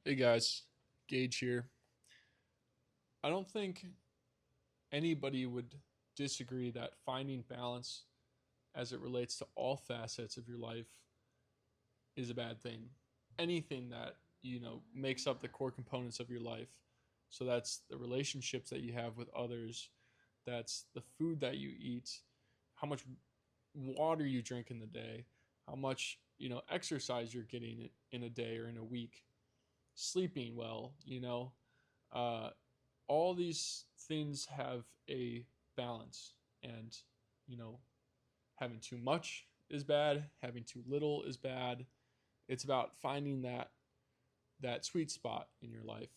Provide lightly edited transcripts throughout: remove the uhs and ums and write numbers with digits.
Hey guys, Gage here. I don't think anybody would disagree that finding balance as it relates to all facets of your life is a bad thing. Anything that, makes up the core components of your life. So that's the relationships that you have with others, that's the food that you eat, how much water you drink in the day, how much, exercise you're getting in a day or in a week, sleeping well, uh, all these things have a balance, and you know having too much is bad, having too little is bad. It's about finding that sweet spot in your life,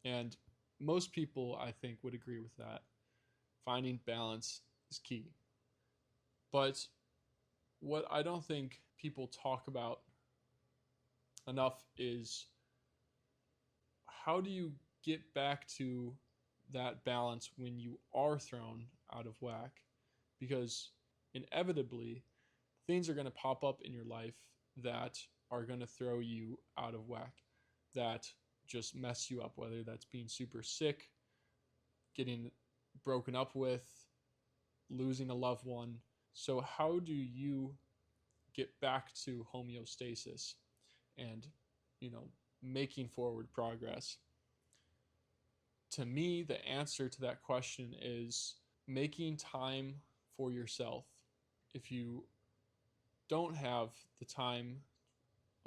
and most people, I think, would agree with that. Finding balance is key. But what I don't think people talk about enough is, how do you get back to that balance when you are thrown out of whack? Because inevitably, things are going to pop up in your life that are going to throw you out of whack, that just mess you up, whether that's being super sick, getting broken up with, losing a loved one. So, how do you get back to homeostasis and, you know, making forward progress? To me, the answer to that question is making time for yourself. If you don't have the time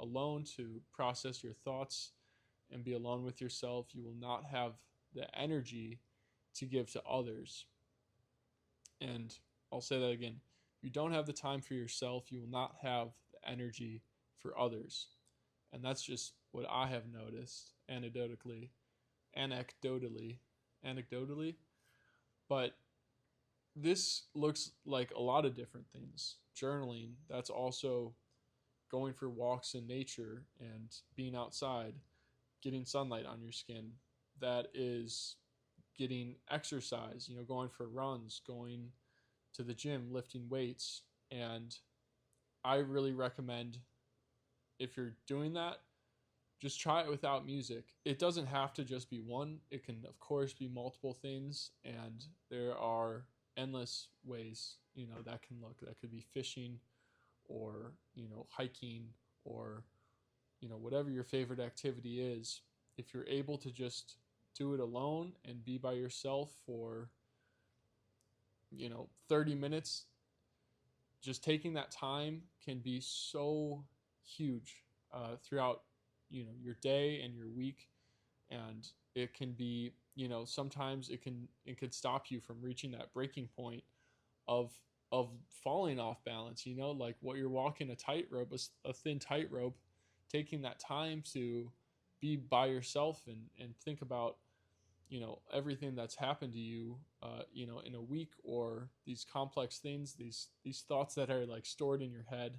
alone to process your thoughts and be alone with yourself, you will not have the energy to give to others. And I'll say that again. If you don't have the time for yourself, you will not have the energy for others. And that's just what I have noticed anecdotally. But this looks like a lot of different things. Journaling, that's also going for walks in nature and being outside, getting sunlight on your skin. That is getting exercise, going for runs, going to the gym, lifting weights. And I really recommend, if you're doing that, just try it without music. It doesn't have to just be one, it can, of course, be multiple things. And there are endless ways, that can look. That could be fishing, or, hiking, or, whatever your favorite activity is. If you're able to just do it alone and be by yourself for, 30 minutes, just taking that time can be so huge throughout, your day and your week. And it can be, sometimes it can stop you from reaching that breaking point of falling off balance, like what you're walking a tightrope, a thin tightrope. Taking that time to be by yourself and think about, everything that's happened to you, in a week, or these complex things, these thoughts that are like stored in your head.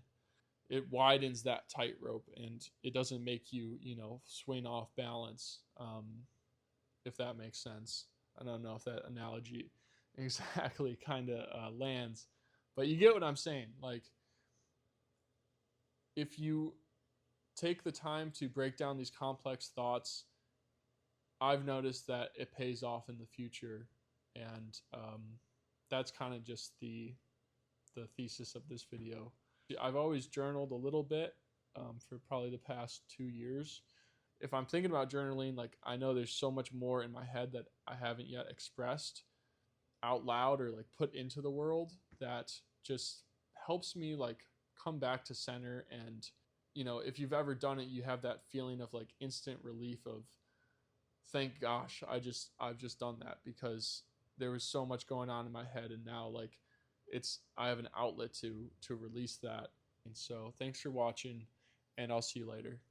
It widens that tightrope, and it doesn't make you, swing off balance. If that makes sense. I don't know if that analogy exactly kind of lands, but you get what I'm saying. Like, if you take the time to break down these complex thoughts, I've noticed that it pays off in the future. And that's kind of just the thesis of this video. I've always journaled a little bit, for probably the past 2 years. If I'm thinking about journaling, like, I know there's so much more in my head that I haven't yet expressed out loud or like put into the world, that just helps me like come back to center. And if you've ever done it, you have that feeling of like instant relief of, thank gosh, I've just done that, because there was so much going on in my head, and now, like, I have an outlet to release that. And so thanks for watching, and I'll see you later.